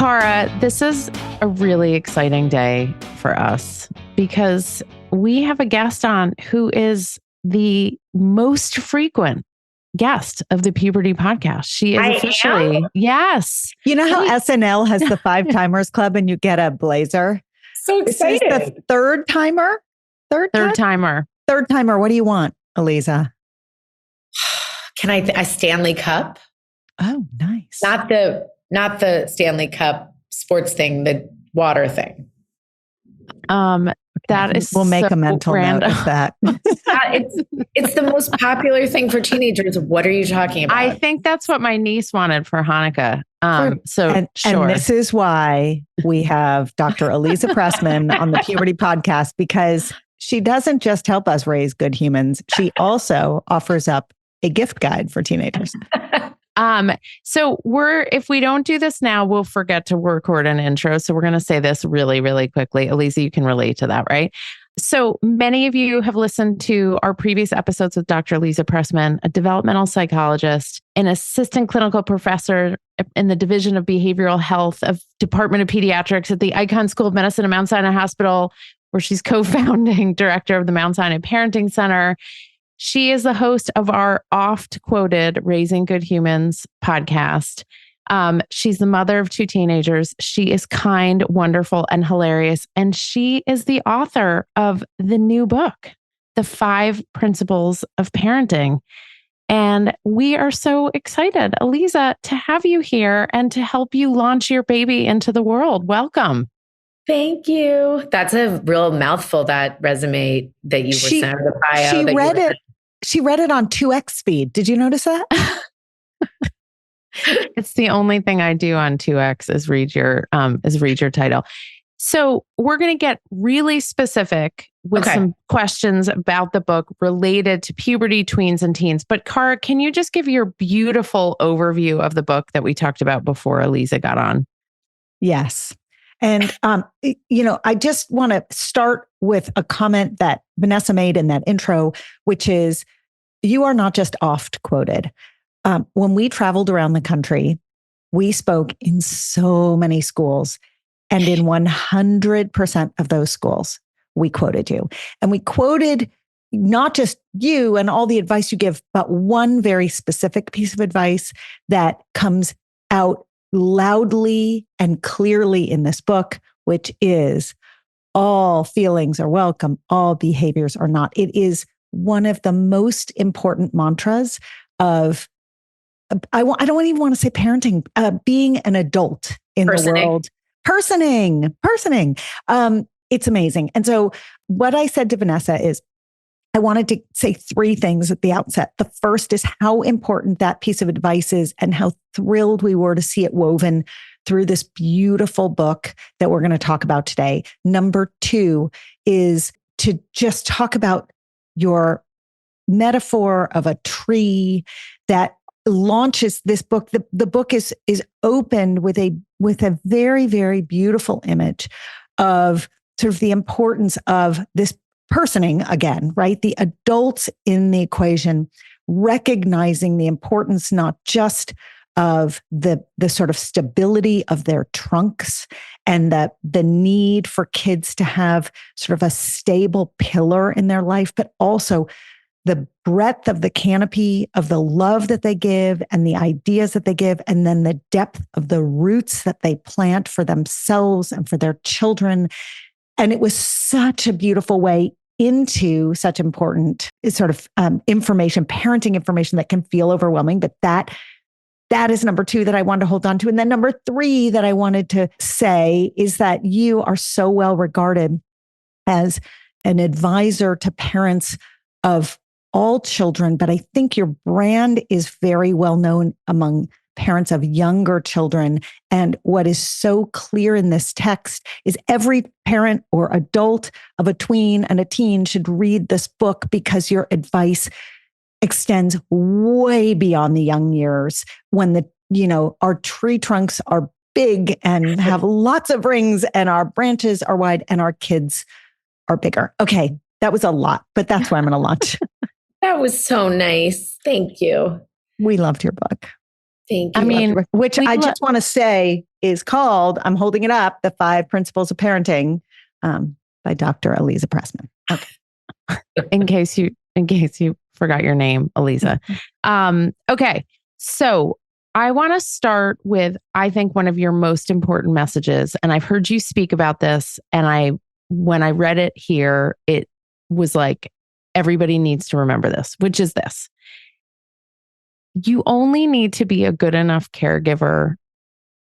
Cara, this is a really exciting day for us because we have a guest on who is the most frequent guest of the Puberty podcast. She is officially, yes. You know how SNL has the 5-timers club and you get a blazer? So excited. This is the third timer. Third timer. What do you want, Aliza? Can a Stanley Cup? Oh, nice. Not the Stanley Cup sports thing, the water thing. That is we'll make so a mental random. note of that. It's the most popular thing for teenagers. What are you talking about? I think that's what my niece wanted for Hanukkah. And this is why we have Dr. Aliza Pressman on the Puberty podcast, because she doesn't just help us raise good humans. She also offers up a gift guide for teenagers. So if we don't do this now, we'll forget to record an intro. So we're going to say this really, really quickly. Aliza, you can relate to that, right? So many of you have listened to our previous episodes with Dr. Aliza Pressman, a developmental psychologist, an assistant clinical professor in the Division of Behavioral Health of Department of Pediatrics at the Icahn School of Medicine at Mount Sinai Hospital, where she's co-founding director of the Mount Sinai Parenting Center. She is the host of our oft-quoted Raising Good Humans podcast. She's the mother of 2 teenagers. She is kind, wonderful, and hilarious. And she is the author of the new book, The 5 Principles of Parenting. And we are so excited, Aliza, to have you here and to help you launch your baby into the world. Welcome. Thank you. That's a real mouthful, that resume that you were sent, the bio. She read it on 2x speed. Did you notice that? It's the only thing I do on 2x is read your title. So we're going to get really specific with some questions about the book related to puberty, tweens, and teens. But Cara, can you just give your beautiful overview of the book that we talked about before Aliza got on? Yes. And, I just want to start with a comment that Vanessa made in that intro, which is, you are not just oft quoted. When we traveled around the country, we spoke in so many schools, and in 100% of those schools, we quoted you. And we quoted not just you and all the advice you give, but one very specific piece of advice that comes out loudly and clearly in this book, which is all feelings are welcome, all behaviors are not. It is one of the most important mantras of, I don't even want to say parenting, being an adult in the world. Personing. It's amazing. And so what I said to Vanessa is, I wanted to say 3 things at the outset. The first is how important that piece of advice is and how thrilled we were to see it woven through this beautiful book that we're going to talk about today. Number 2 is to just talk about your metaphor of a tree that launches this book. The book is opened with a very, very beautiful image of sort of the importance of this personing again, right? The adults in the equation, recognizing the importance not just of the sort of stability of their trunks and the need for kids to have sort of a stable pillar in their life, but also the breadth of the canopy of the love that they give and the ideas that they give, and then the depth of the roots that they plant for themselves and for their children. And it was such a beautiful way into such important sort of information, parenting information that can feel overwhelming. But that is number 2 that I wanted to hold on to. And then number 3 that I wanted to say is that you are so well regarded as an advisor to parents of all children, but I think your brand is very well known among parents of younger children. And what is so clear in this text is every parent or adult of a tween and a teen should read this book, because your advice extends way beyond the young years when our tree trunks are big and have lots of rings and our branches are wide and our kids are bigger. Okay, that was a lot, but that's where I'm going to launch. That was so nice. Thank you. We loved your book. Thank you. I mean, which I just want to say, is called, I'm holding it up, The 5 Principles of Parenting by Dr. Aliza Pressman. Okay. in case you forgot your name, Aliza. Okay. So I want to start with, I think, one of your most important messages. And I've heard you speak about this. And when I read it here, it was like, everybody needs to remember this, which is this. You only need to be a good enough caregiver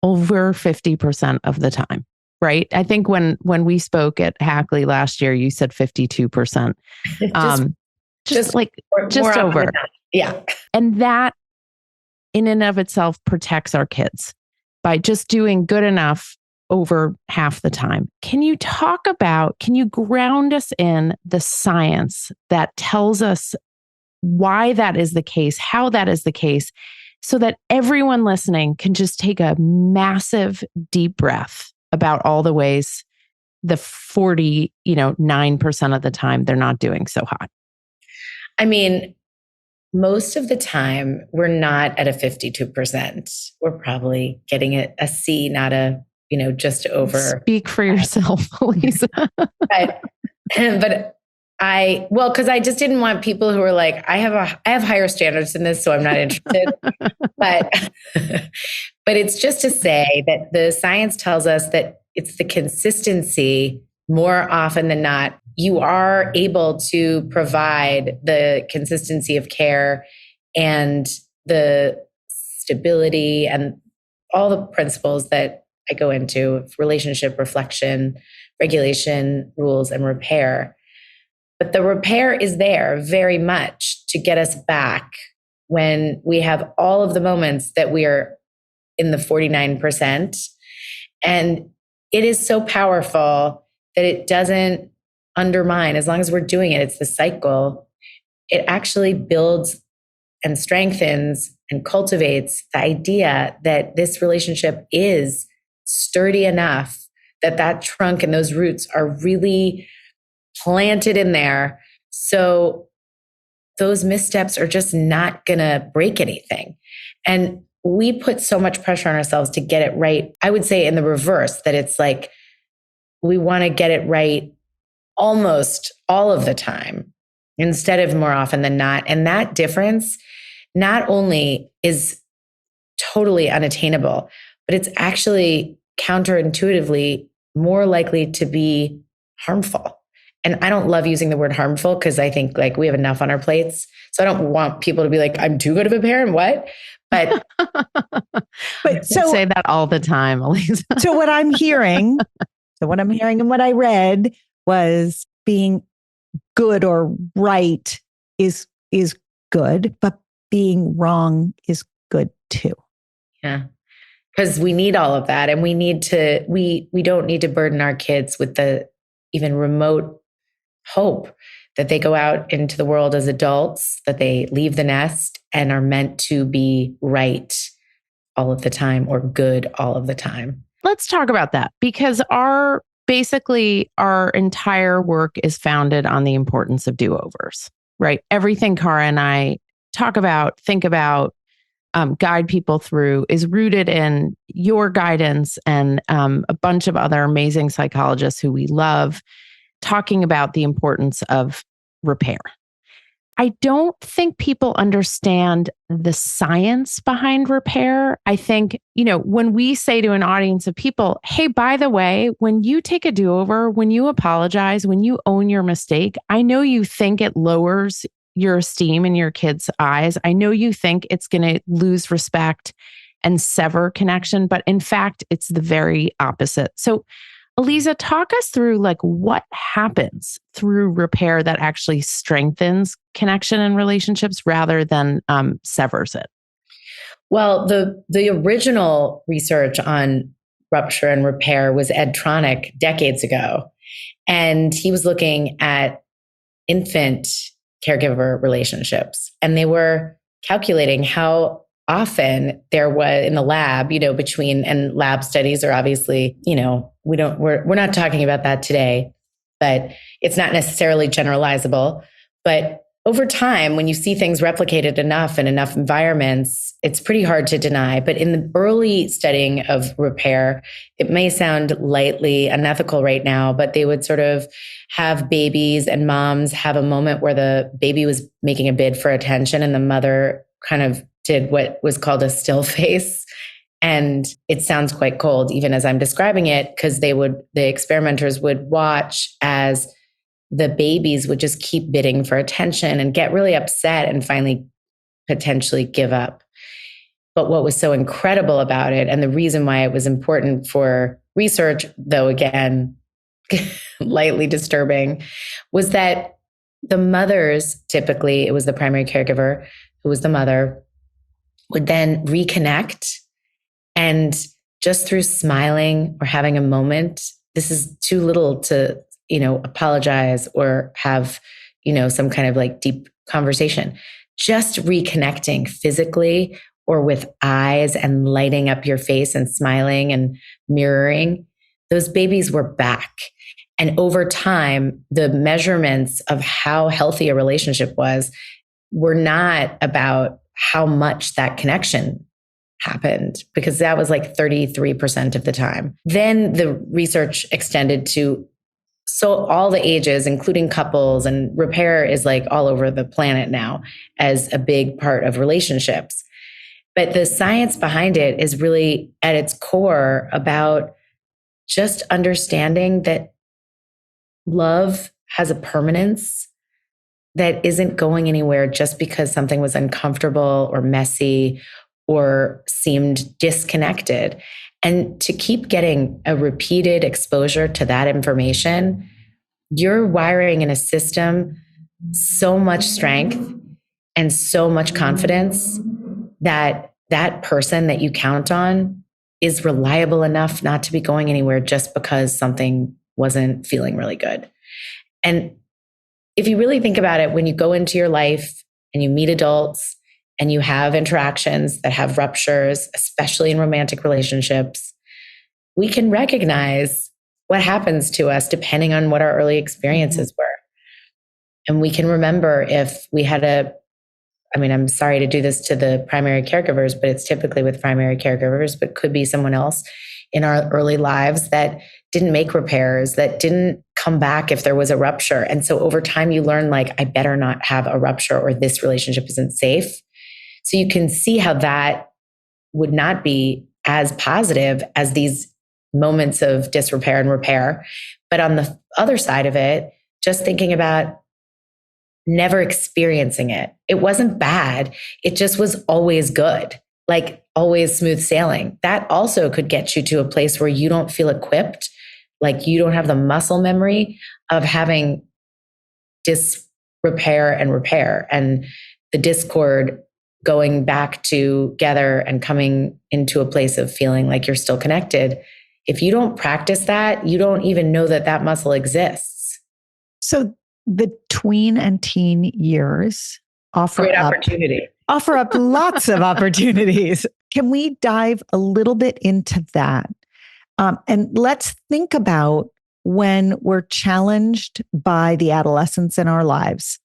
over 50% of the time, right? I think when we spoke at Hackley last year, you said 52%. Just over. Yeah. And that in and of itself protects our kids by just doing good enough over half the time. Can you ground us in the science that tells us why that is the case, how that is the case, so that everyone listening can just take a massive deep breath about all the ways the 9% of the time they're not doing so hot? I mean, most of the time, we're not at a 52%. We're probably getting a C, not a, just over. Speak for yourself, Aliza. But because I just didn't want people who are like, I have higher standards than this, so I'm not interested. but it's just to say that the science tells us that it's the consistency more often than not. You are able to provide the consistency of care and the stability and all the principles that I go into: relationship, reflection, regulation, rules, and repair. But the repair is there very much to get us back when we have all of the moments that we are in the 49%. And it is so powerful that it doesn't undermine. As long as we're doing it, it's the cycle. It actually builds and strengthens and cultivates the idea that this relationship is sturdy enough that trunk and those roots are really planted in there. So those missteps are just not going to break anything. And we put so much pressure on ourselves to get it right. I would say in the reverse, that it's like we want to get it right almost all of the time instead of more often than not. And that difference not only is totally unattainable, but it's actually counterintuitively more likely to be harmful. And I don't love using the word harmful because I think like we have enough on our plates. So I don't want people to be like, I'm too good of a parent. What? But so say that all the time, Aliza. So what I'm hearing and what I read was being good or right is good, but being wrong is good too. Yeah. Because we need all of that. And we don't need to burden our kids with the even remote hope that they go out into the world as adults, that they leave the nest and are meant to be right all of the time or good all of the time. Let's talk about that, because our entire work is founded on the importance of do-overs, right? Everything Cara and I talk about, think about, guide people through is rooted in your guidance and a bunch of other amazing psychologists who we love talking about the importance of repair. I don't think people understand the science behind repair. I think, when we say to an audience of people, hey, by the way, when you take a do-over, when you apologize, when you own your mistake, I know you think it lowers your esteem in your kids' eyes. I know you think it's going to lose respect and sever connection, but in fact, it's the very opposite. So Aliza, talk us through what happens through repair that actually strengthens connection and relationships rather than severs it. Well, the original research on rupture and repair was Ed Tronick decades ago. And he was looking at infant caregiver relationships. And they were calculating how often there was in the lab, and lab studies are obviously, we're not talking about that today, but it's not necessarily generalizable. But over time, when you see things replicated enough in enough environments, it's pretty hard to deny. But in the early studying of repair, it may sound lightly unethical right now, but they would sort of have babies and moms have a moment where the baby was making a bid for attention and the mother kind of did what was called a still face. And it sounds quite cold, even as I'm describing it, because the experimenters would watch as the babies would just keep bidding for attention and get really upset and finally potentially give up. But what was so incredible about it, and the reason why it was important for research, though again, lightly disturbing, was that the mothers, typically it was the primary caregiver who was the mother, would then reconnect. And just through smiling or having a moment, this is too little to, apologize or have, some kind of like deep conversation. Just reconnecting physically or with eyes and lighting up your face and smiling and mirroring, those babies were back. And over time, the measurements of how healthy a relationship was were not about how much that connection happened, because that was like 33% of the time. Then the research extended to all the ages, including couples, and repair is like all over the planet now as a big part of relationships. But the science behind it is really at its core about just understanding that love has a permanence that isn't going anywhere just because something was uncomfortable or messy or seemed disconnected. And to keep getting a repeated exposure to that information, you're wiring in a system so much strength and so much confidence that that person that you count on is reliable enough not to be going anywhere just because something wasn't feeling really good. And if you really think about it, when you go into your life and you meet adults and you have interactions that have ruptures, especially in romantic relationships, we can recognize what happens to us depending on what our early experiences were. And we can remember if we had I'm sorry to do this to the primary caregivers, but it's typically with primary caregivers, but could be someone else in our early lives that didn't make repairs, that didn't come back if there was a rupture. And so over time you learn, like, I better not have a rupture or this relationship isn't safe. So you can see how that would not be as positive as these moments of disrepair and repair. But on the other side of it, just thinking about never experiencing it. It wasn't bad. It just was always good, like always smooth sailing. That also could get you to a place where you don't feel equipped, like you don't have the muscle memory of having disrepair and repair and the discord going back together and coming into a place of feeling like you're still connected. If you don't practice that, you don't even know that that muscle exists. So the tween and teen years offer up lots of opportunities. Can we dive a little bit into that? And let's think about when we're challenged by the adolescents in our lives,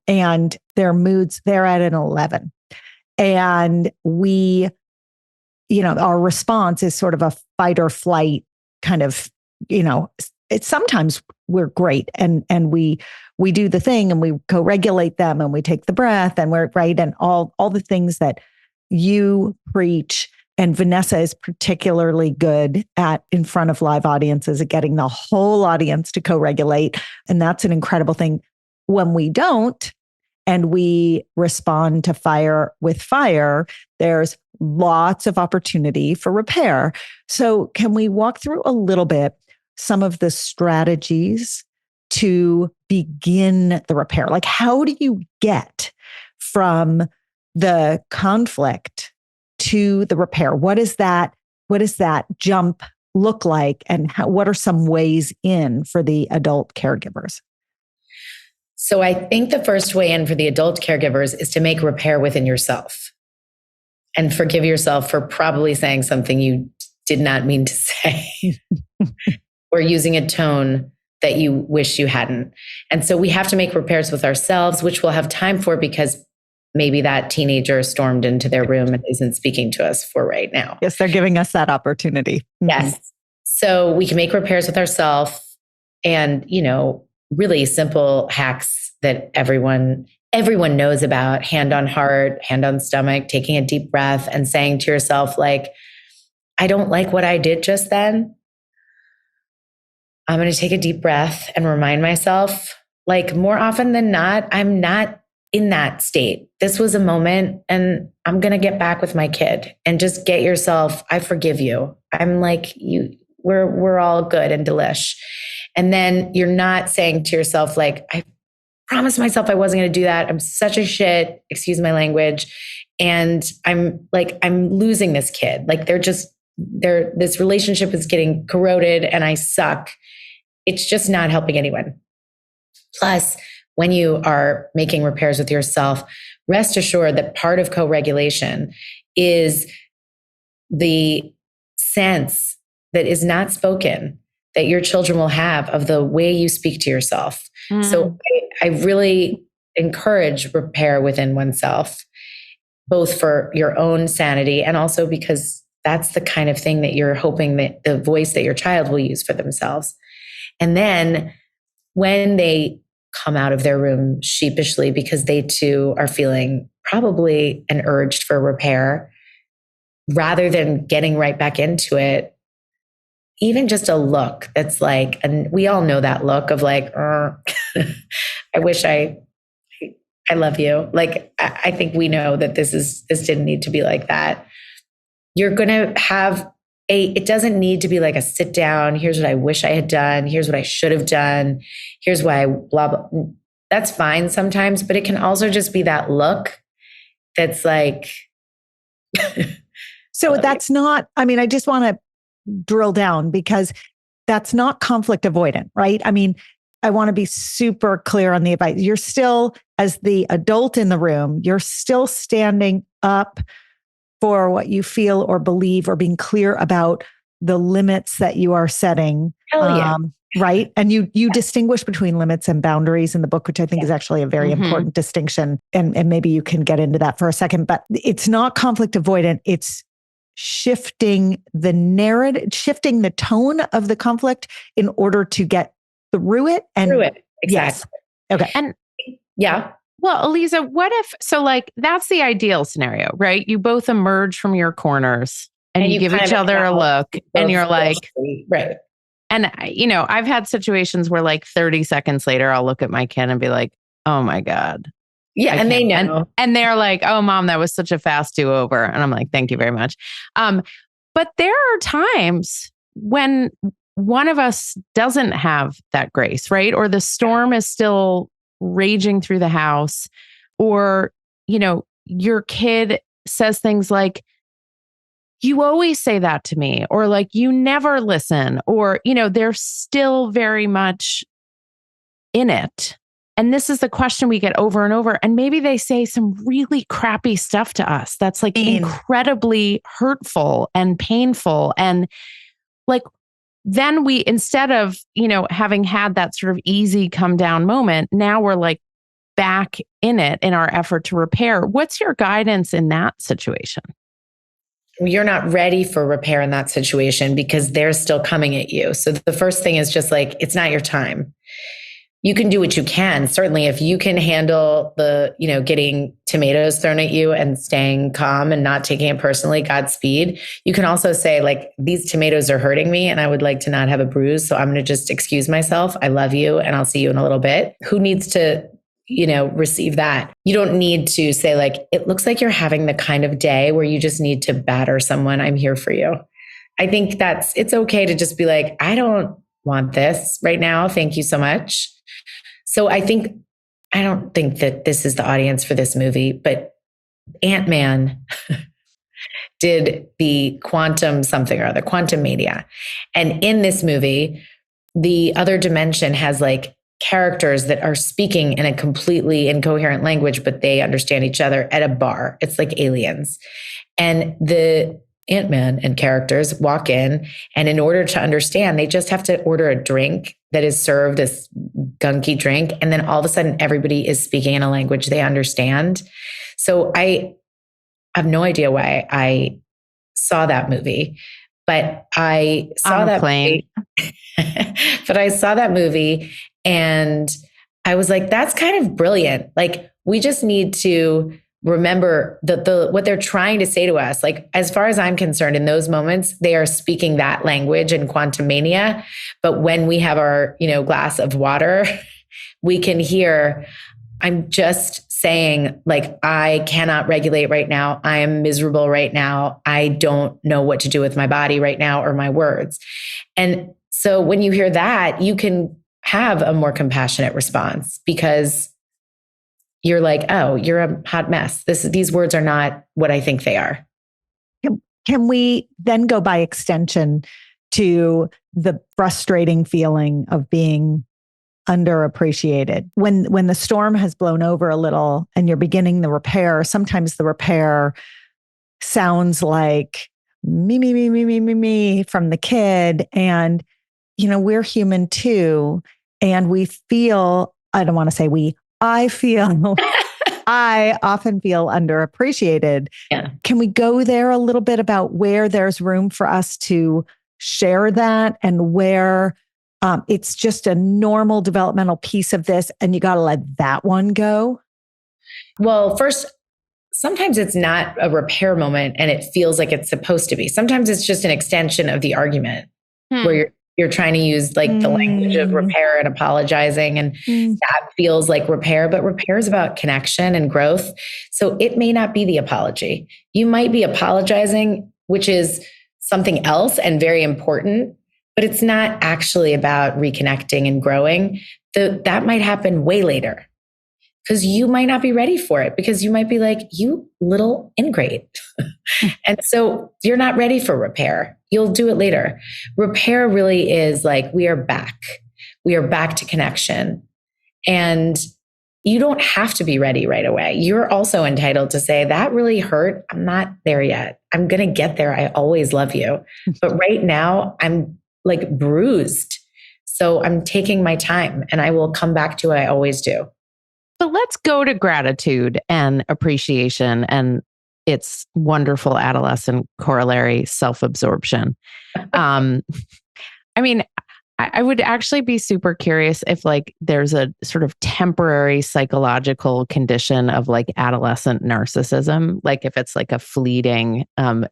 and their moods, they're at an 11. And we, our response is sort of a fight or flight kind of, it's sometimes we're great and we do the thing and we co-regulate them and we take the breath and we're right. And all the things that you preach. And Vanessa is particularly good at in front of live audiences at getting the whole audience to co-regulate. And that's an incredible thing. When we don't, and we respond to fire with fire, there's lots of opportunity for repair. So can we walk through a little bit some of the strategies to begin the repair? Like, how do you get from the conflict to the repair? What does that jump look like? And what are some ways in for the adult caregivers? So I think the first way in for the adult caregivers is to make repair within yourself and forgive yourself for probably saying something you did not mean to say or using a tone that you wish you hadn't. And so we have to make repairs with ourselves, which we'll have time for because maybe that teenager stormed into their room and isn't speaking to us for right now. Yes, they're giving us that opportunity. Yes. So we can make repairs with ourselves and, really simple hacks that everyone knows about: hand on heart, hand on stomach, taking a deep breath and saying to yourself, like, I don't like what I did just then. I'm going to take a deep breath and remind myself, like, more often than not, I'm not in that state. This was a moment and I'm going to get back with my kid. And just get yourself, I forgive you. I'm like, we're all good and delish. And then you're not saying to yourself, like, I promised myself I wasn't going to do that. I'm such a shit, excuse my language. And I'm losing this kid. Like, this relationship is getting corroded and I suck. It's just not helping anyone. Plus, when you are making repairs with yourself, rest assured that part of co-regulation is the sense that is not spoken that your children will have of the way you speak to yourself. So I really encourage repair within oneself, both for your own sanity and also because that's the kind of thing that you're hoping that the voice that your child will use for themselves. And then when they come out of their room sheepishly because they too are feeling probably an urge for repair, rather than getting right back into it, even just a look that's like, and we all know that look of like, I wish I love you. Like, I think we know that this didn't need to be like that. You're going to have it doesn't need to be like a sit down. Here's what I wish I had done. Here's what I should have done. Here's why blah, blah. That's fine sometimes, but it can also just be that look that's like. So that's not, I just want to drill down because that's not conflict avoidant, right? I want to be super clear on the advice. You're still, as the adult in the room, you're still standing up for what you feel or believe or being clear about the limits that you are setting. Hell yeah. Right. And you distinguish between limits and boundaries in the book, which I think is actually a very important distinction. And maybe you can get into that for a second, but it's not conflict avoidant. It's shifting the narrative, shifting the tone of the conflict in order to get through it. Exactly. Yes. Okay. And yeah. Well, Aliza, what if, so like, that's the ideal scenario, right? You both emerge from your corners and you give each other a look and you're like, right. And, I've had situations where like 30 seconds later, I'll look at my kid and be like, oh my God. Yeah. And they know. And they're like, oh, Mom, that was such a fast do-over. And I'm like, thank you very much. But there are times when one of us doesn't have that grace, right? Or the storm is still raging through the house, or, your kid says things like, you always say that to me, or like, you never listen, or, they're still very much in it. And this is the question we get over and over. And maybe they say some really crappy stuff to us that's like incredibly hurtful and painful. And like, then we, instead of, having had that sort of easy come down moment, now we're like back in it in our effort to repair. What's your guidance in that situation? You're not ready for repair in that situation because they're still coming at you. So the first thing is just like, it's not your time. You can do what you can. Certainly, if you can handle the, getting tomatoes thrown at you and staying calm and not taking it personally, Godspeed. You can also say, like, these tomatoes are hurting me and I would like to not have a bruise. So I'm going to just excuse myself. I love you and I'll see you in a little bit. Who needs to, receive that? You don't need to say, like, it looks like you're having the kind of day where you just need to batter someone. I'm here for you. I think it's okay to just be like, I don't want this right now. Thank you so much. So I don't think that this is the audience for this movie, but Ant-Man did the quantum something or other, quantum mania. And in this movie, the other dimension has like characters that are speaking in a completely incoherent language, but they understand each other at a bar. It's like aliens. And the Ant-Man and characters walk in, and in order to understand, they just have to order a drink that is served, this gunky drink. And then all of a sudden, everybody is speaking in a language they understand. So I have no idea why I saw that movie, but I saw that movie. But I saw that movie and I was like, that's kind of brilliant. Like, we just need to remember what they're trying to say to us. Like, as far as I'm concerned, in those moments, they are speaking that language in Quantum Mania. But when we have our, glass of water, we can hear, I'm just saying, like, I cannot regulate right now. I am miserable right now. I don't know what to do with my body right now or my words. And so when you hear that, you can have a more compassionate response because you're like, oh, you're a hot mess. These words are not what I think they are. Can we then go by extension to the frustrating feeling of being underappreciated? When the storm has blown over a little and you're beginning the repair, sometimes the repair sounds like me from the kid. And, we're human too. And we feel, I don't want to say we, I often feel underappreciated. Yeah. Can we go there a little bit about where there's room for us to share that and where it's just a normal developmental piece of this and you got to let that one go? Well, first, sometimes it's not a repair moment and it feels like it's supposed to be. Sometimes it's just an extension of the argument where you're trying to use like the language of repair and apologizing. And that feels like repair, but repair is about connection and growth. So it may not be the apology. You might be apologizing, which is something else and very important, but it's not actually about reconnecting and growing. That might happen way later because you might not be ready for it because you might be like, you little ingrate. And so you're not ready for repair. You'll do it later. Repair really is like, we are back. We are back to connection. And you don't have to be ready right away. You're also entitled to say, that really hurt. I'm not there yet. I'm going to get there. I always love you. But right now I'm like bruised. So I'm taking my time and I will come back to what I always do. But let's go to gratitude and appreciation and its wonderful adolescent corollary, self-absorption. I mean, I would actually be super curious if like there's a sort of temporary psychological condition of like adolescent narcissism, like if it's like a fleeting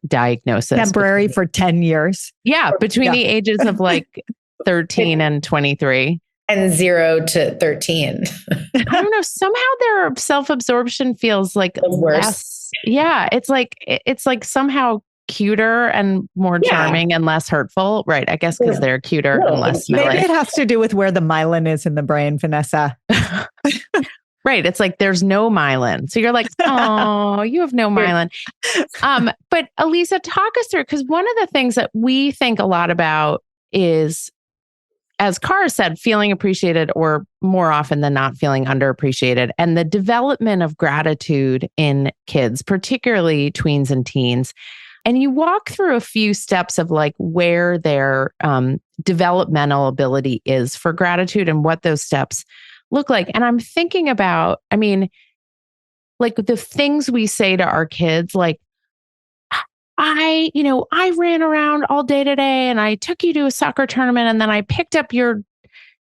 diagnosis. Temporary for 10 years. Yeah, between the ages of like 13 and 23. And 0 to 13. I don't know. Somehow their self-absorption feels like less. Yeah. It's like somehow cuter and more charming and less hurtful. Right. I guess because they're cuter and less smelly. Maybe it has to do with where the myelin is in the brain, Vanessa. Right. It's like there's no myelin. So you're like, oh, you have no myelin. But Aliza, talk us through, because one of the things that we think a lot about is, as Cara said, feeling appreciated or more often than not feeling underappreciated, and the development of gratitude in kids, particularly tweens and teens. And you walk through a few steps of like where their developmental ability is for gratitude and what those steps look like. And I'm thinking about, I mean, like the things we say to our kids, like, I ran around all day today and I took you to a soccer tournament and then I picked up your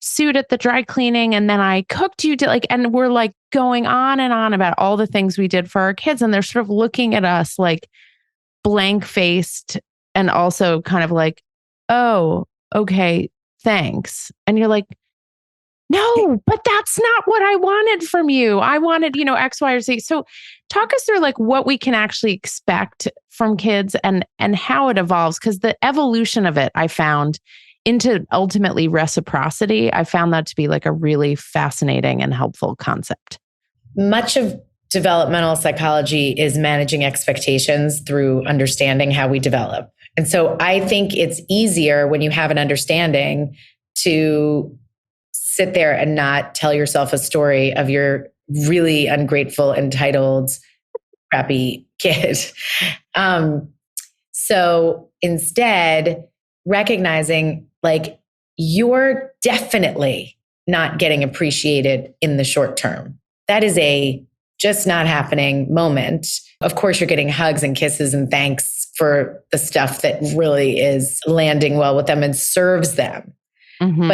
suit at the dry cleaning and then I cooked you to like, and we're like going on and on about all the things we did for our kids. And they're sort of looking at us like blank faced and also kind of like, oh, okay, thanks. And you're like, no, but that's not what I wanted from you. I wanted, X, Y, or Z. So talk us through like what we can actually expect from kids and how it evolves. Because the evolution of it, I found into ultimately reciprocity, I found that to be like a really fascinating and helpful concept. Much of developmental psychology is managing expectations through understanding how we develop. And so I think it's easier when you have an understanding to sit there and not tell yourself a story of your really ungrateful, entitled, crappy kid. So instead, recognizing like you're definitely not getting appreciated in the short term. That is a just not happening moment. Of course, you're getting hugs and kisses and thanks for the stuff that really is landing well with them and serves them. Mm-hmm.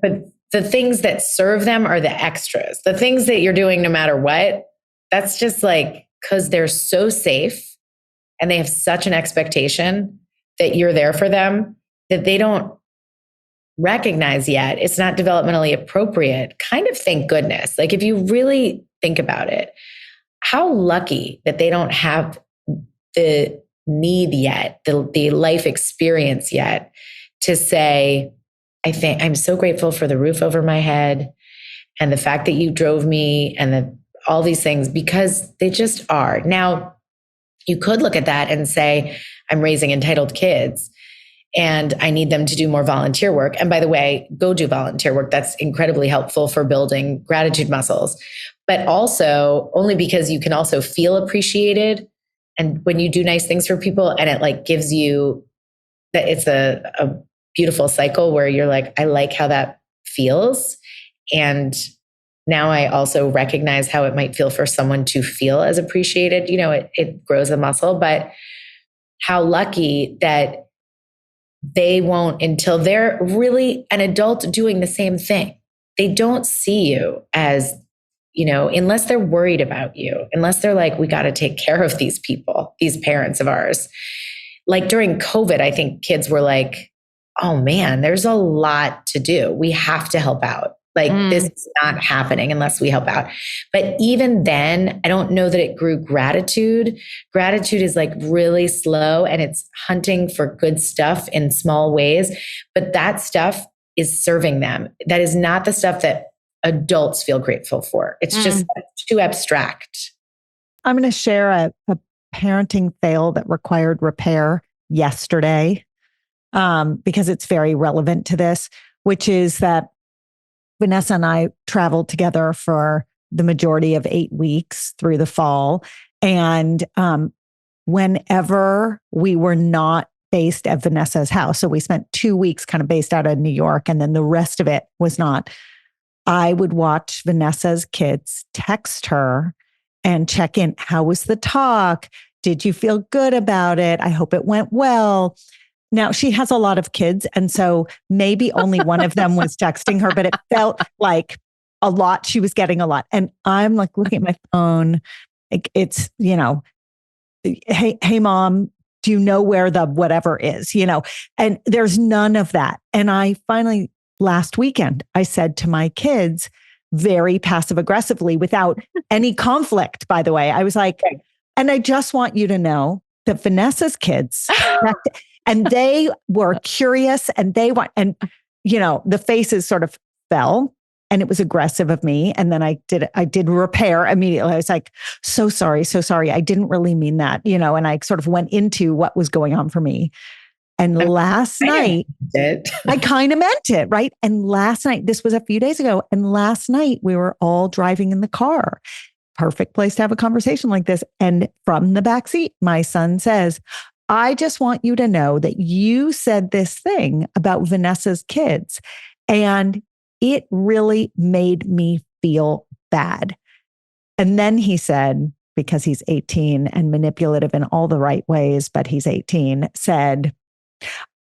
But the things that serve them are the extras. The things that you're doing no matter what, that's just like, because they're so safe and they have such an expectation that you're there for them that they don't recognize yet. It's not developmentally appropriate. Kind of thank goodness. Like if you really think about it, how lucky that they don't have the need yet, the life experience yet to say, I think I'm so grateful for the roof over my head and the fact that you drove me and all these things, because they just are. Now, you could look at that and say, I'm raising entitled kids and I need them to do more volunteer work. And by the way, go do volunteer work. That's incredibly helpful for building gratitude muscles, but also only because you can also feel appreciated. And when you do nice things for people and it like gives you that, it's a beautiful cycle where you're like, I like how that feels. And now I also recognize how it might feel for someone to feel as appreciated. You know, it grows a muscle, but how lucky that they won't until they're really an adult doing the same thing. They don't see you as, you know, unless they're worried about you, unless they're like, we got to take care of these people, these parents of ours. Like during COVID, I think kids were like, oh man, there's a lot to do. We have to help out. Like this is not happening unless we help out. But even then, I don't know that it grew gratitude. Gratitude is like really slow and it's hunting for good stuff in small ways. But that stuff is serving them. That is not the stuff that adults feel grateful for. It's just too abstract. I'm going to share a parenting fail that required repair yesterday because it's very relevant to this, which is that Vanessa and I traveled together for the majority of 8 weeks through the fall. And whenever we were not based at Vanessa's house, so we spent 2 weeks kind of based out of New York, and then the rest of it was not, I would watch Vanessa's kids text her and check in. How was the talk? Did you feel good about it? I hope it went well. Now, she has a lot of kids, and so maybe only one of them was texting her, but it felt like a lot. She was getting a lot. And I'm like looking at my phone. It's, you know, hey, mom, do you know where the whatever is? You know, and there's none of that. And I finally, last weekend, I said to my kids very passive aggressively without any conflict, by the way, I was like, and I just want you to know that Vanessa's kids and they were curious and they want, and, you know, the faces sort of fell and it was aggressive of me. And then I did repair immediately. I was like, so sorry. I didn't really mean that, you know, and I sort of went into what was going on for me. And last night, I kind of meant it, right? And last night, this was a few days ago. And last night we were all driving in the car. Perfect place to have a conversation like this. And from the backseat, my son says, I just want you to know that you said this thing about Vanessa's kids, and it really made me feel bad. And then he said, because he's 18 and manipulative in all the right ways, but he's 18, said,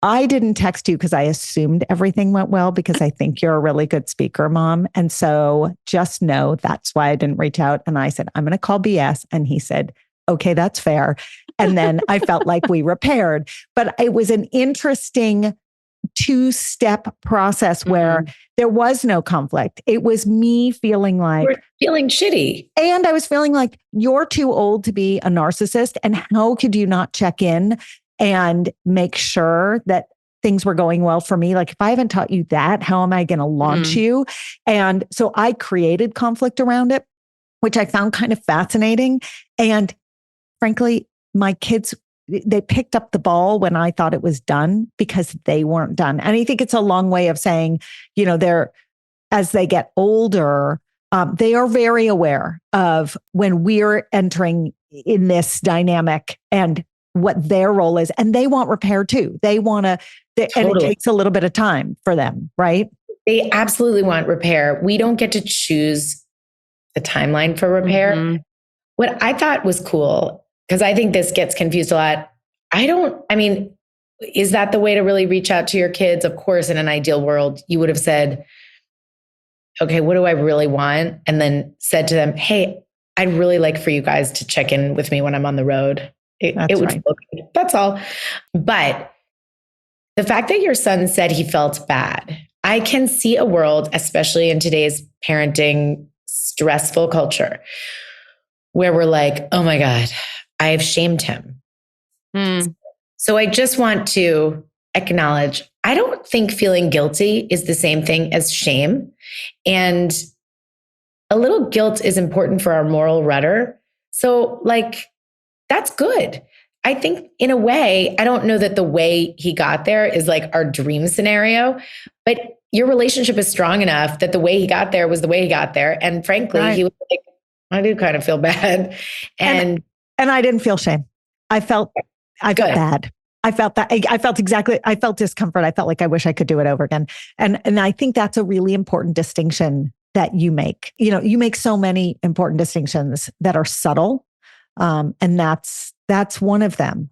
I didn't text you because I assumed everything went well because I think you're a really good speaker, Mom. And so just know that's why I didn't reach out. And I said, I'm going to call BS. And he said, okay, that's fair. And then I felt like we repaired. But it was an interesting 2-step process where there was no conflict. It was me feeling like... We're feeling shitty. And I was feeling like, you're too old to be a narcissist. And how could you not check in and make sure that things were going well for me? Like, if I haven't taught you that, how am I going to launch you? And so I created conflict around it, which I found kind of fascinating. And frankly, my kids, they picked up the ball when I thought it was done because they weren't done. And I think it's a long way of saying, you know, as they get older, they are very aware of when we're entering in this dynamic and what their role is. And they want repair too. They want to And it takes a little bit of time for them, right? They absolutely want repair. We don't get to choose the timeline for repair. Mm-hmm. What I thought was cool, because I think this gets confused a lot. Is that the way to really reach out to your kids? Of course, in an ideal world, you would have said, okay, what do I really want? And then said to them, hey, I'd really like for you guys to check in with me when I'm on the road. It would feel good. That's all. But the fact that your son said he felt bad, I can see a world, especially in today's parenting stressful culture, where we're like, oh my God, I have shamed him. So I just want to acknowledge, I don't think feeling guilty is the same thing as shame. And a little guilt is important for our moral rudder. So that's good. I think in a way, I don't know that the way he got there is like our dream scenario, but your relationship is strong enough that the way he got there was the way he got there. And frankly, he was like, I do kind of feel bad. And I didn't feel shame. I felt bad. I felt that. I felt discomfort. I felt like I wish I could do it over again. And I think that's a really important distinction that you make. You make so many important distinctions that are subtle. And that's one of them.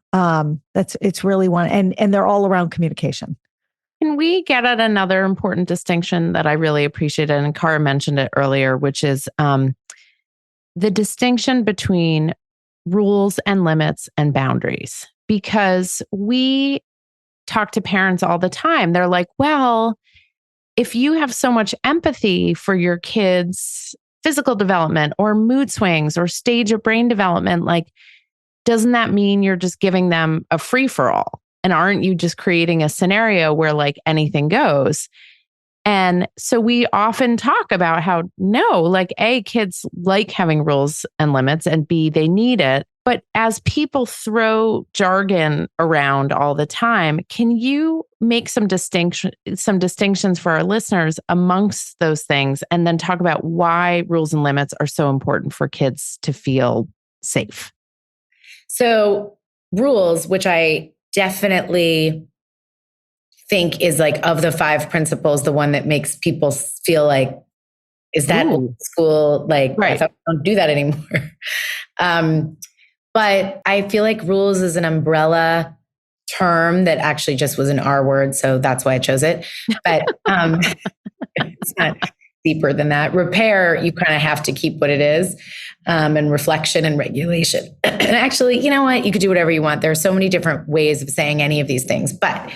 It's really one. And they're all around communication. Can we get at another important distinction that I really appreciated? And Cara mentioned it earlier, which is the distinction between rules and limits and boundaries. Because we talk to parents all the time. They're like, well, if you have so much empathy for your kids' physical development or mood swings or stage of brain development, doesn't that mean you're just giving them a free-for-all? And aren't you just creating a scenario where anything goes? And so we often talk about how A, kids like having rules and limits, and B, they need it. But as people throw jargon around all the time, can you make some distinctions for our listeners amongst those things, and then talk about why rules and limits are so important for kids to feel safe? So rules, which I definitely think is of the 5 principles, the one that makes people feel like, is that old school? Right. I thought we don't do that anymore. But I feel like rules is an umbrella term that actually just was an R word. So that's why I chose it. But it's not deeper than that. Repair, you kind of have to keep what it is. And reflection and regulation. And actually, you know what? You could do whatever you want. There are so many different ways of saying any of these things. But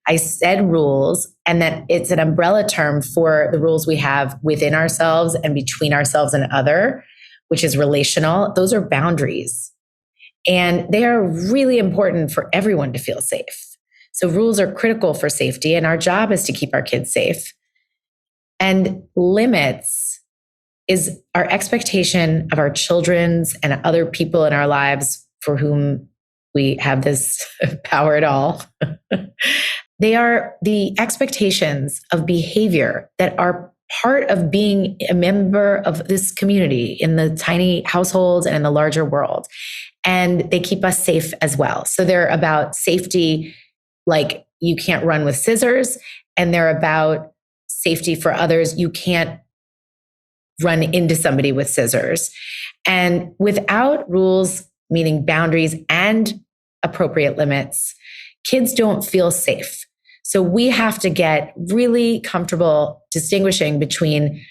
I said rules, and that it's an umbrella term for the rules we have within ourselves and between ourselves and other, which is relational. Those are boundaries. And they are really important for everyone to feel safe. So rules are critical for safety, and our job is to keep our kids safe. And limits is our expectation of our children's and other people in our lives for whom we have this power at all. They are the expectations of behavior that are part of being a member of this community in the tiny households and in the larger world. And they keep us safe as well. So they're about safety, like you can't run with scissors, and they're about safety for others. You can't run into somebody with scissors. And without rules, meaning boundaries and appropriate limits, kids don't feel safe. So we have to get really comfortable distinguishing between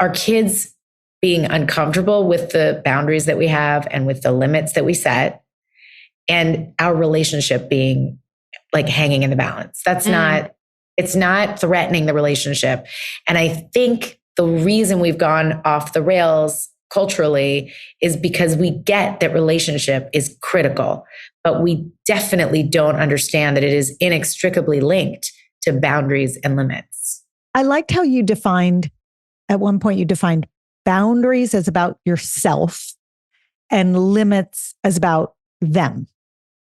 our kids being uncomfortable with the boundaries that we have and with the limits that we set, and our relationship being hanging in the balance. It's not threatening the relationship. And I think the reason we've gone off the rails culturally is because we get that relationship is critical, but we definitely don't understand that it is inextricably linked to boundaries and limits. I liked how at one point you defined boundaries as about yourself and limits as about them.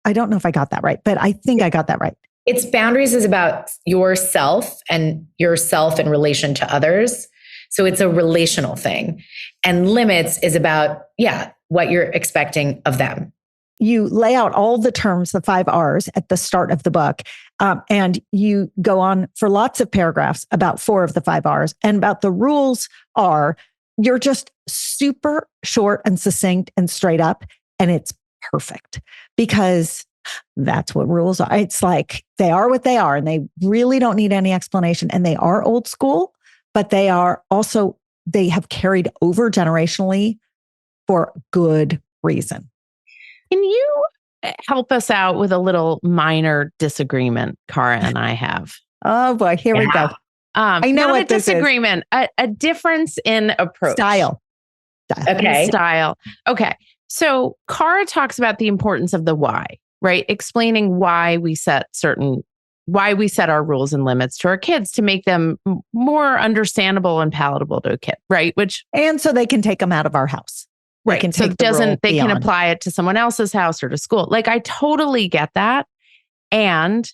I don't know if I got that right, but I think I got that right. It's boundaries is about yourself and yourself in relation to others. So it's a relational thing. And limits is about, what you're expecting of them. you lay out all the terms, the 5 R's at the start of the book. And you go on for lots of paragraphs about 4 of the 5 R's, and about the rules are, you're just super short and succinct and straight up. And it's perfect because that's what rules are. It's like they are what they are, and they really don't need any explanation. And they are old school, but they are also, they have carried over generationally for good reason. Can you help us out with a little minor disagreement Cara and I have? Oh boy, here we go. I know what this disagreement, a difference in approach. Style. Okay. Style. Okay. So Cara talks about the importance of the why, right? Explaining why we set our rules and limits to our kids to make them more understandable and palatable to a kid, right? And so they can take them out of our house. Right. So they can apply it to someone else's house or to school. Like, I totally get that. And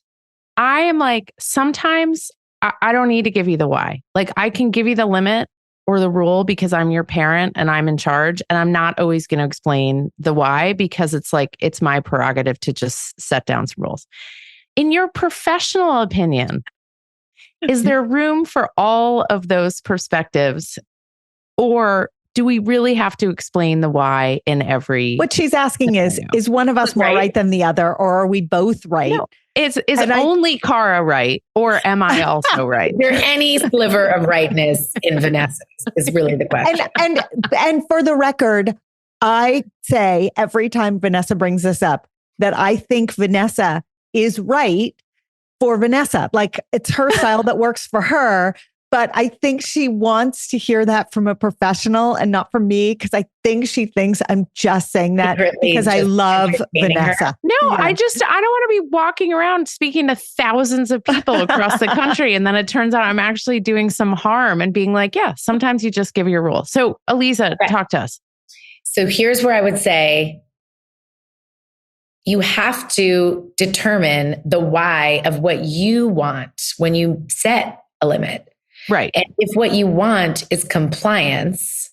I am like, sometimes I don't need to give you the why. Like, I can give you the limit or the rule because I'm your parent and I'm in charge. And I'm not always going to explain the why, because it's like, it's my prerogative to just set down some rules. In your professional opinion, is there room for all of those perspectives, or do we really have to explain the why in every? What she's asking is one of us more right than the other, or are we both right? No. Is only Cara right, or am I also right? Is there any sliver of rightness in Vanessa? Is really the question. And for the record, I say every time Vanessa brings this up that I think Vanessa is right for Vanessa. Like, it's her style that works for her. But I think she wants to hear that from a professional and not from me, because I think she thinks I'm just saying that because I love Vanessa. No, yeah. I don't want to be walking around speaking to thousands of people across the country. And then it turns out I'm actually doing some harm and being like, yeah, sometimes you just give your rule. So Aliza, talk to us. So here's where I would say you have to determine the why of what you want when you set a limit. Right. And if what you want is compliance,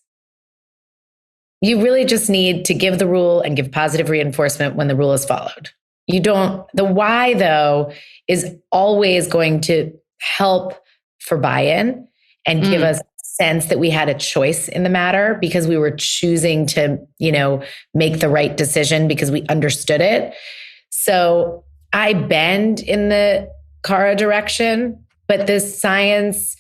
you really just need to give the rule and give positive reinforcement when the rule is followed. The why, though, is always going to help for buy-in and give us a sense that we had a choice in the matter, because we were choosing to, make the right decision because we understood it. So I bend in the Cara direction, but this science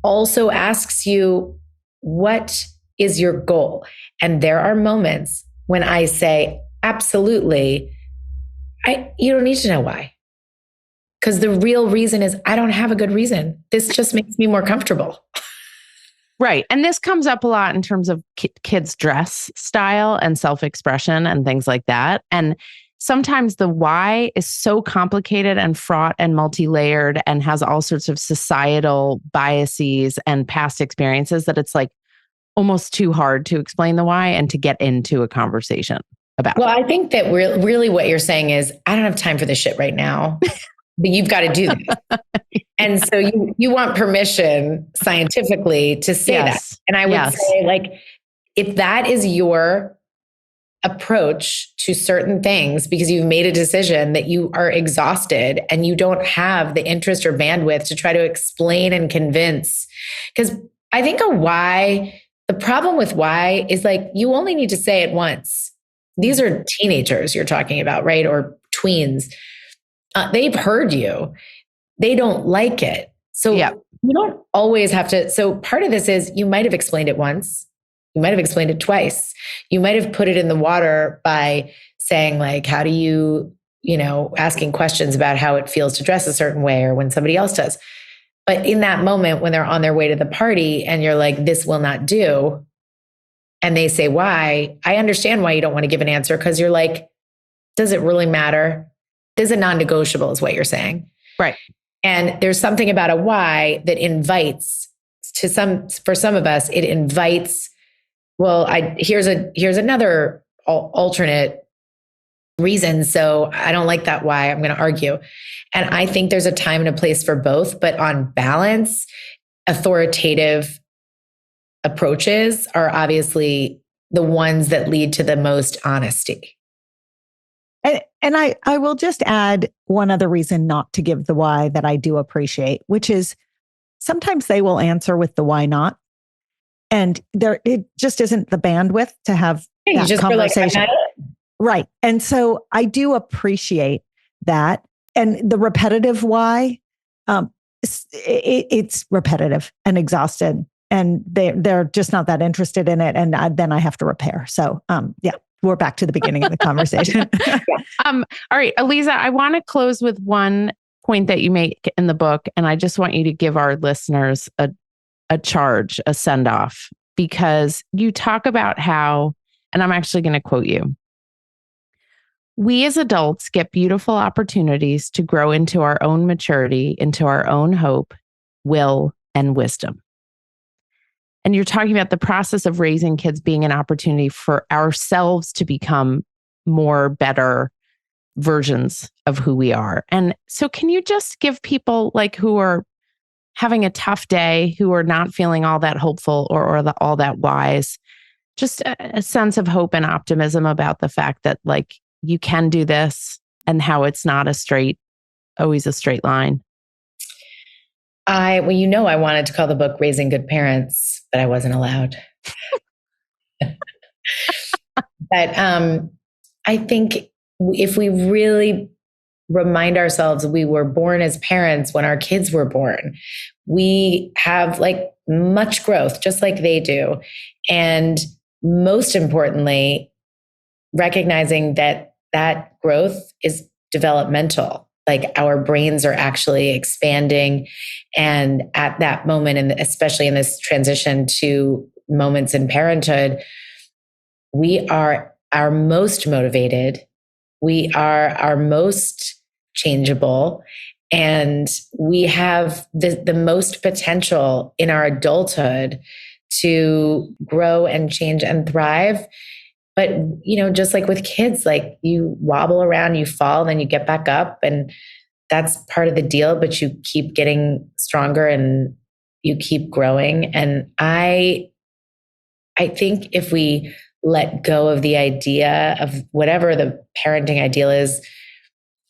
also asks you, what is your goal? And there are moments when I say, absolutely, you don't need to know why. Because the real reason is I don't have a good reason. This just makes me more comfortable. Right. And this comes up a lot in terms of kids' dress style and self-expression and things like that. And sometimes the why is so complicated and fraught and multi-layered and has all sorts of societal biases and past experiences that it's like almost too hard to explain the why and to get into a conversation about. Well, I think that really what you're saying is, I don't have time for this shit right now, but you've got to do this. And so you want permission scientifically to say that. And I would say, like, if that is your approach to certain things because you've made a decision that you are exhausted and you don't have the interest or bandwidth to try to explain and convince. Because I think the problem with why is, like, you only need to say it once. These are teenagers you're talking about, right? Or tweens. They've heard you. They don't like it. So you don't always have to. So part of this is you might have explained it once. You might have explained it twice. You might have put it in the water by saying, like, how do you, asking questions about how it feels to dress a certain way or when somebody else does. But in that moment, when they're on their way to the party and you're like, this will not do, and they say why, I understand why you don't want to give an answer, because you're like, does it really matter? This is a non-negotiable is what you're saying. Right. And there's something about a why that invites for some of us, it invites, well, here's another alternate reason. So I don't like that why, I'm going to argue. And I think there's a time and a place for both, but on balance, authoritative approaches are obviously the ones that lead to the most honesty. And I will just add one other reason not to give the why that I do appreciate, which is sometimes they will answer with the why not. And it just isn't the bandwidth to have that conversation. Like, right. And so I do appreciate that. And the repetitive why, it's repetitive and exhausted, and they're just not that interested in it. And then I have to repair. So we're back to the beginning of the conversation. All right, Aliza, I want to close with one point that you make in the book. And I just want you to give our listeners a charge, a send off, because you talk about how, and I'm actually going to quote you. We as adults get beautiful opportunities to grow into our own maturity, into our own hope, will, and wisdom. And you're talking about the process of raising kids being an opportunity for ourselves to become more better versions of who we are. And so can you just give people like who are having a tough day, who are not feeling all that hopeful or all that wise, just a sense of hope and optimism about the fact that like you can do this and how it's not always a straight line? I wanted to call the book Raising Good Parents, but I wasn't allowed. But I think if we really remind ourselves we were born as parents when our kids were born, we have like much growth, just like they do. And most importantly, recognizing that growth is developmental. Like our brains are actually expanding. And at that moment, and especially in this transition to moments in parenthood, we are our most motivated. We are our most changeable. And we have the most potential in our adulthood to grow and change and thrive. But, just like with kids, like you wobble around, you fall, then you get back up, and that's part of the deal, but you keep getting stronger and you keep growing. And I think if we let go of the idea of whatever the parenting ideal is,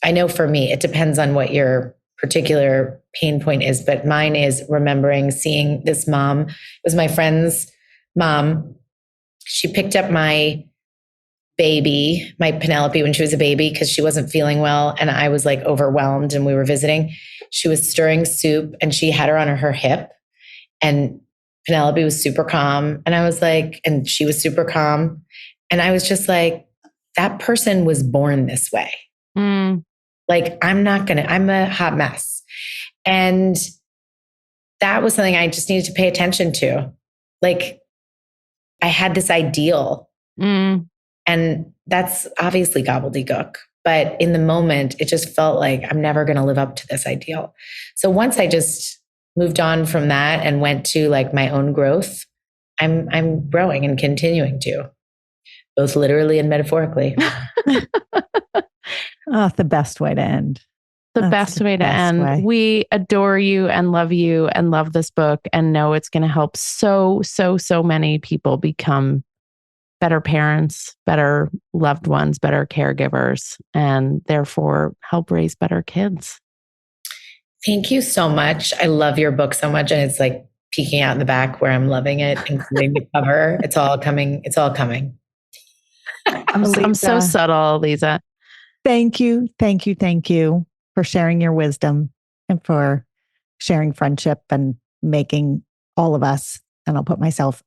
I know for me, it depends on what your particular pain point is, but mine is remembering seeing this mom. It was my friend's mom. She picked up my baby, my Penelope, when she was a baby, because she wasn't feeling well. And I was like overwhelmed, and we were visiting. She was stirring soup and she had her on her hip, and Penelope was super calm. And I was like, and she was super calm. And I was just like, that person was born this way. Like, I'm a hot mess. And that was something I just needed to pay attention to. Like, I had this ideal. And that's obviously gobbledygook. But in the moment, it just felt like I'm never going to live up to this ideal. So once I just moved on from that and went to like my own growth, I'm growing and continuing to, both literally and metaphorically. Oh, the best way to end. The best way to end. We adore you and love this book, and know it's going to help so many people become better parents, better loved ones, better caregivers, and therefore help raise better kids. Thank you so much. I love your book so much. And it's like peeking out in the back where I'm loving it, including the cover. It's all coming. It's all coming. I'm so subtle, Aliza. Thank you for sharing your wisdom and for sharing friendship and making all of us, and I'll put myself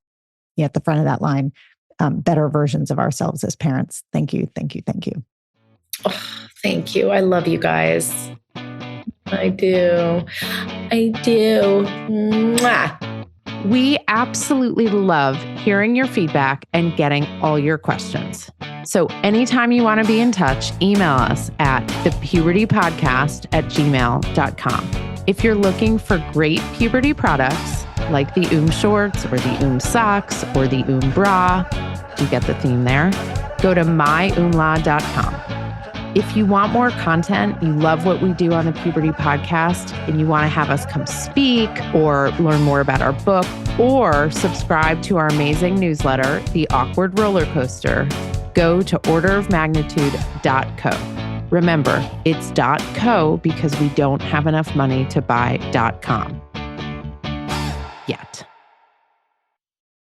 at the front of that line, better versions of ourselves as parents. Thank you. Oh, thank you. I love you guys. I do. Mwah. We absolutely love hearing your feedback and getting all your questions. So anytime you want to be in touch, email us at thepubertypodcast@gmail.com. If you're looking for great puberty products like the shorts or the socks or the bra, you get the theme there, go to myumla.com. If you want more content, you love what we do on the Puberty Podcast, and you want to have us come speak or learn more about our book or subscribe to our amazing newsletter, The Awkward Roller Coaster, go to orderofmagnitude.co. Remember, it's .co because we don't have enough money to buy .com yet.